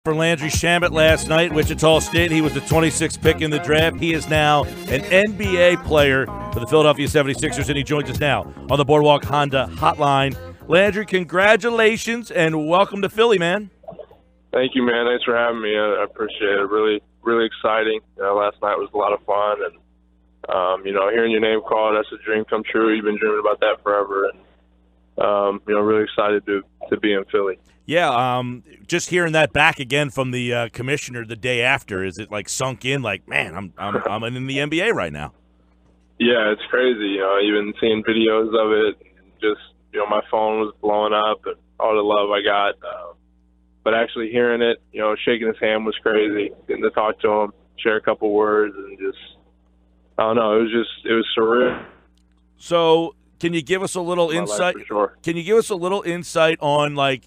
for Landry Shamet last night, Wichita State. He was the 26th pick in the draft. He is now an NBA player for the Philadelphia 76ers, and he joins us now on the Boardwalk Honda Hotline. Landry, congratulations, and welcome to Philly, man. Thank you, man. Thanks for having me. I appreciate it. Really, really exciting. Last night was a lot of fun, and hearing your name called, that's a dream come true. You've been dreaming about that forever, and really excited to be in Philly. Yeah, just hearing that back again from the commissioner the day after, is it like sunk in? Like, man, I'm in the NBA right now. Yeah, it's crazy. Even seeing videos of it, just my phone was blowing up, and all the love I got. But actually hearing it, shaking his hand was crazy. Getting to talk to him, share a couple words, and just, I don't know, it was surreal. So, can you give us a little insight? For sure. Can you give us a little insight on, like,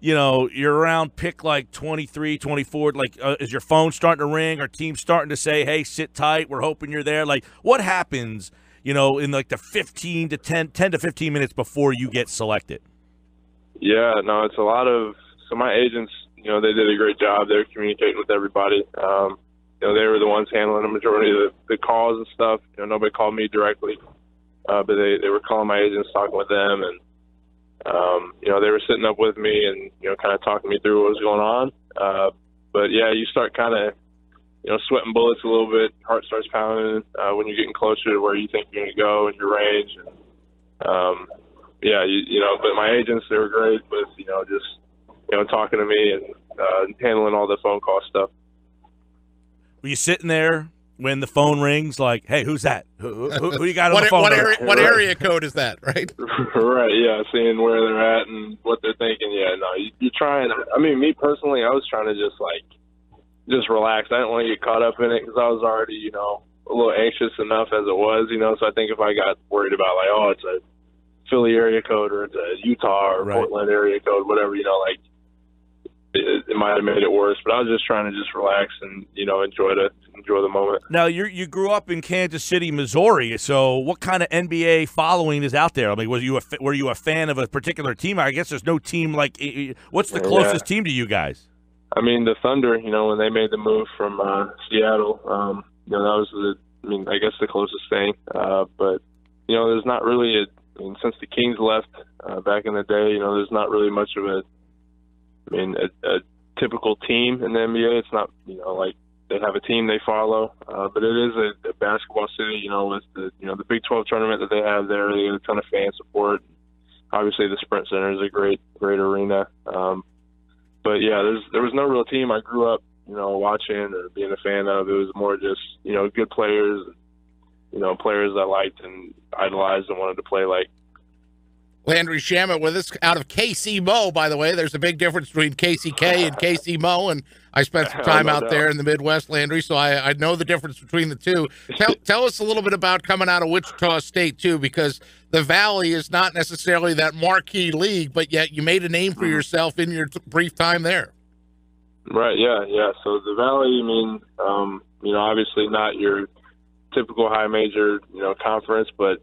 you're around pick like 23, 24, like is your phone starting to ring? Are teams starting to say, hey, sit tight, we're hoping you're there? Like, what happens, in like the 10 to 15 minutes before you get selected? Yeah, no, it's a lot of – so my agents, they did a great job. They were communicating with everybody. They were the ones handling the majority of the calls and stuff. Nobody called me directly, but they were calling my agents, talking with them, and they were sitting up with me and, kind of talking me through what was going on. But, yeah, you start kind of, sweating bullets a little bit. Heart starts pounding when you're getting closer to where you think you're going to go in your range. And, but my agents, they were great with, just, talking to me and handling all the phone call stuff. Were you sitting there when the phone rings, like, hey, who's that? Who you got on the phone? What area code is that, right? Right, yeah, seeing where they're at and what they're thinking. Yeah, no, you're trying. I mean, me personally, I was trying to just relax. I didn't want to get caught up in it because I was already, a little anxious enough as it was, So I think if I got worried about, like, oh, it's a Philly area code or it's a Utah or Portland area code, whatever, it might have made it worse, but I was just trying to just relax and enjoy the moment. Now you grew up in Kansas City, Missouri. So what kind of NBA following is out there? I mean, were you a fan of a particular team? I guess there's no team like. What's the closest team to you guys? I mean, the Thunder. When they made the move from Seattle, that was I guess the closest thing. But there's not really since the Kings left back in the day. There's not really much of a typical team in the NBA. It's not, like they have a team they follow, but it is a basketball city, with the Big 12 tournament that they have there. They get a ton of fan support. Obviously, the Sprint Center is a great arena. But yeah, there was no real team I grew up, watching or being a fan of. It was more just, good players, players I liked and idolized and wanted to play like. Landry Shamet with us out of KC Mo, by the way. There's a big difference between KCK and KC Mo, and I spent some time out there in the Midwest, Landry, so I know the difference between the two. Tell us a little bit about coming out of Wichita State, too, because the Valley is not necessarily that marquee league, but yet you made a name for yourself in your brief time there. Right, yeah. So the Valley, obviously not your typical high major, conference, but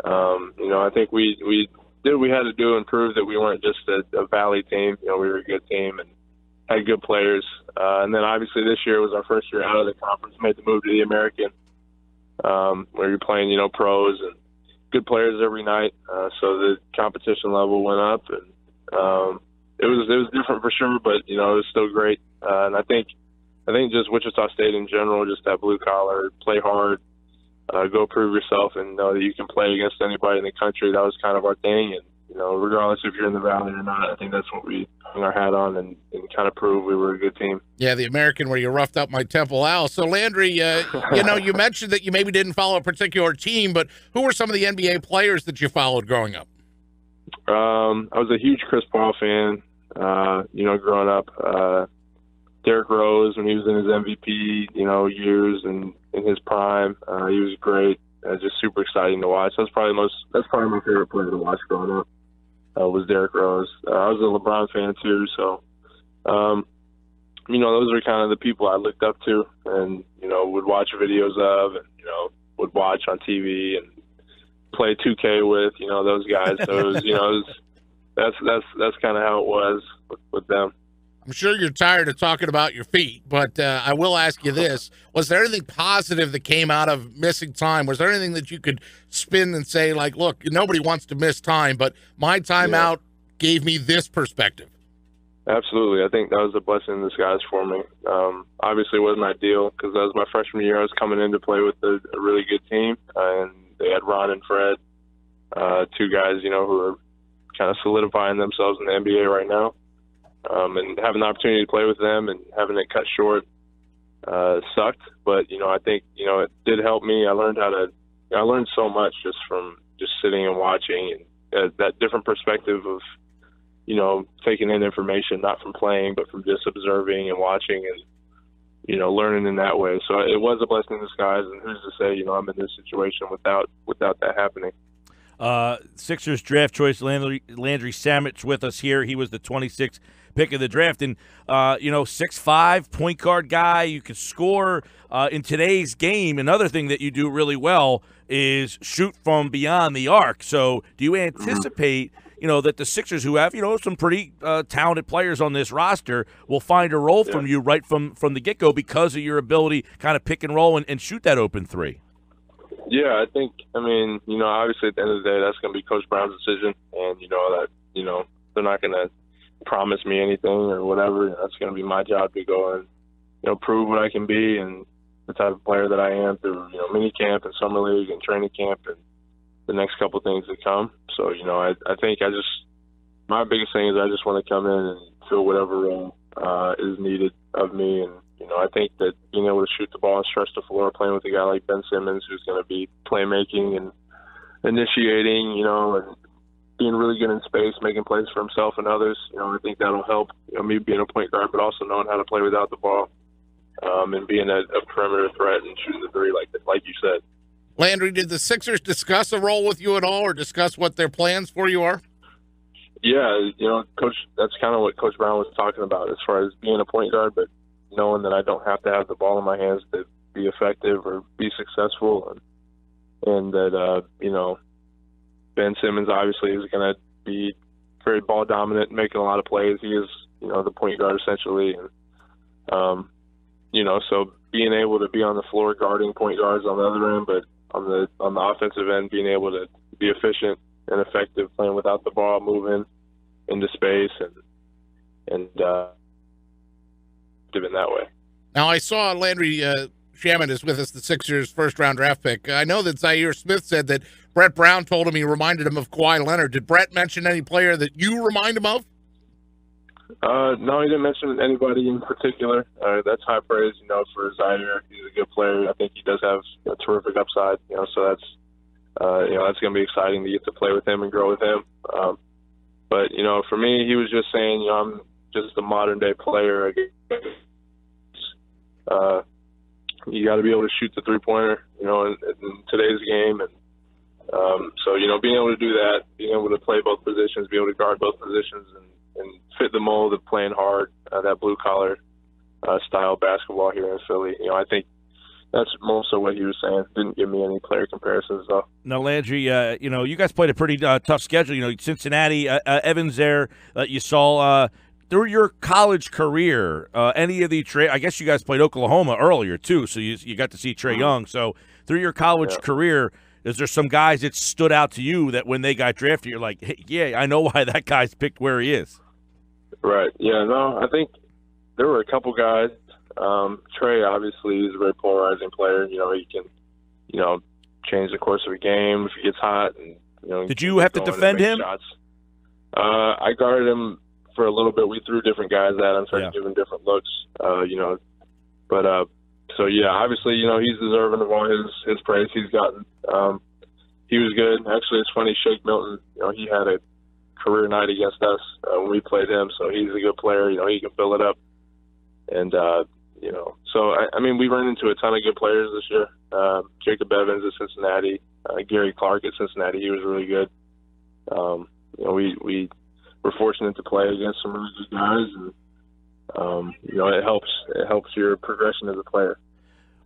I think we did what we had to do and prove that we weren't just a Valley team. We were a good team and had good players. And then obviously this year was our first year out of the conference, made the move to the American, where you're playing, pros and good players every night. So the competition level went up, and it was different for sure, but it was still great. And I think just Wichita State in general, just that blue collar, play hard. Go prove yourself and know that you can play against anybody in the country. That was kind of our thing. And, regardless if you're in the Valley or not, I think that's what we hung our hat on and kind of proved we were a good team. Yeah, the American where you roughed up my Temple Owl. So, Landry, you mentioned that you maybe didn't follow a particular team, but who were some of the NBA players that you followed growing up? I was a huge Chris Paul fan, growing up. Derrick Rose, when he was in his MVP, years and in his prime, he was great. Just super exciting to watch. That's probably my favorite player to watch growing up. Was Derrick Rose. I was a LeBron fan too, so those are kind of the people I looked up to, and would watch videos of, and would watch on TV and play 2K with, those guys. So it was, that's kind of how it was with them. I'm sure you're tired of talking about your feet, but I will ask you this. Was there anything positive that came out of missing time? Was there anything that you could spin and say, like, look, nobody wants to miss time, but my time out gave me this perspective? Absolutely. I think that was a blessing in disguise for me. Obviously, it wasn't ideal because that was my freshman year. I was coming in to play with a really good team, and they had Ron and Fred, two guys, who are kind of solidifying themselves in the NBA right now. And having the opportunity to play with them and having it cut short sucked. But, I think, it did help me. I learned so much just from just sitting and watching, and that different perspective of, taking in information, not from playing, but from just observing and watching and, learning in that way. So it was a blessing in disguise, and who's to say, I'm in this situation without that happening. Sixers draft choice Landry Shamet's with us here. He was the 26th pick of the draft, and 6'5", point guard guy. You can score in today's game. Another thing that you do really well is shoot from beyond the arc. So do you anticipate that the Sixers, who have some pretty talented players on this roster, will find a role from you right from the get-go because of your ability kind of pick and roll and shoot that open three? Yeah, I think, obviously at the end of the day, that's going to be Coach Brown's decision. And, they're not going to promise me anything or whatever. That's going to be my job to go and, prove what I can be and the type of player that I am through, mini camp and summer league and training camp and the next couple of things that come. So, I think my biggest thing is I just want to come in and fill whatever role is needed of me. And, I think that being able to shoot the ball and stretch the floor, playing with a guy like Ben Simmons, who's going to be playmaking and initiating, and being really good in space, making plays for himself and others, I think that'll help, me being a point guard, but also knowing how to play without the ball, and being a perimeter threat and shooting the three like you said. Landry, did the Sixers discuss a role with you at all or discuss what their plans for you are? Yeah, Coach, that's kind of what Coach Brown was talking about as far as being a point guard, but knowing that I don't have to have the ball in my hands to be effective or be successful, and that, Ben Simmons obviously is going to be very ball dominant, making a lot of plays. He is, the point guard essentially. And, so being able to be on the floor guarding point guards on the other end, but on the offensive end, being able to be efficient and effective, playing without the ball, moving into space and in that way. Now, I saw Landry Shamet is with us, the Sixers' first-round draft pick. I know that Zaire Smith said that Brett Brown told him he reminded him of Kawhi Leonard. Did Brett mention any player that you remind him of? No, he didn't mention anybody in particular. That's high praise, for Zaire. He's a good player. I think he does have a terrific upside, so that's going to be exciting to get to play with him and grow with him. But, for me, he was just saying, I'm just a modern-day player. You got to be able to shoot the three-pointer, in today's game. And so, being able to do that, being able to play both positions, be able to guard both positions and fit the mold of playing hard, that blue-collar style basketball here in Philly. I think that's most of what he was saying. Didn't give me any player comparisons, though. Now, Landry, you guys played a pretty tough schedule. Cincinnati, Evans there, you saw through your college career, any of the I guess you guys played Oklahoma earlier, too, so you got to see Trae Young. So through your college career, is there some guys that stood out to you that when they got drafted, you're like, hey, yeah, I know why that guy's picked where he is? Right. Yeah, no, I think there were a couple guys. Trae, obviously, is a very polarizing player. He can, change the course of a game if he gets hot. And, did you have to defend him? Shots. I guarded him for a little bit. We threw different guys at him, started giving different looks, But, so, yeah, obviously, he's deserving of all his praise he's gotten. He was good. Actually, it's funny, Shake Milton, he had a career night against us when we played him, so he's a good player. He can fill it up. And, so, we run into a ton of good players this year. Jacob Evans at Cincinnati, Gary Clark at Cincinnati, he was really good. We were fortunate to play against some really good guys, and it helps your progression as a player.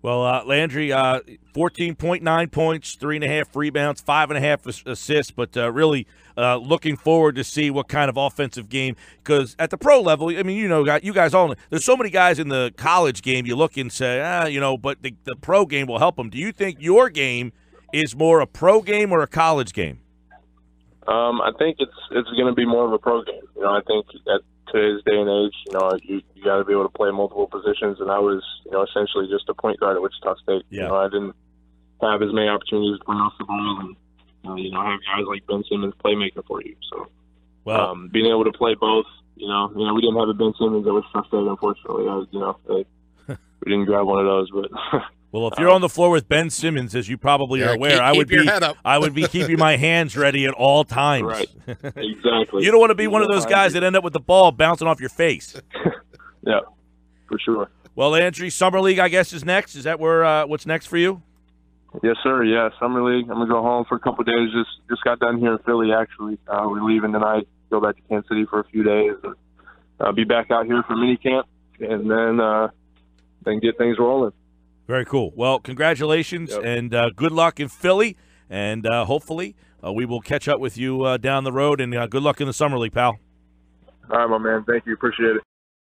Well, Landry, 14.9 points, 3.5 rebounds, 5.5 assists, but really looking forward to see what kind of offensive game, because at the pro level, I mean, you guys all know, there's so many guys in the college game you look and say, but the pro game will help them. Do you think your game is more a pro game or a college game? I think it's going to be more of a pro game. I think at today's day and age, you got to be able to play multiple positions, and I was, essentially just a point guard at Wichita State. Yeah. I didn't have as many opportunities to play off the ball, and have guys like Ben Simmons playmaking for you. So, being able to play both, we didn't have a Ben Simmons at Wichita State, unfortunately. We didn't grab one of those, but. Well, if you're on the floor with Ben Simmons, as you probably are aware, I would be keeping my hands ready at all times. Right, exactly. You don't want to be one of those guys that end up with the ball bouncing off your face. Yeah, for sure. Well, Landry, Summer League, I guess, is next. Is that where what's next for you? Yes, sir. Yeah, Summer League. I'm gonna go home for a couple of days. Just got done here in Philly, actually. We're leaving tonight. Go back to Kansas City for a few days. And, I'll be back out here for mini camp, and then get things rolling. Very cool. Well, congratulations, and good luck in Philly, and hopefully we will catch up with you down the road, and good luck in the Summer League, pal. All right, my man. Thank you. Appreciate it.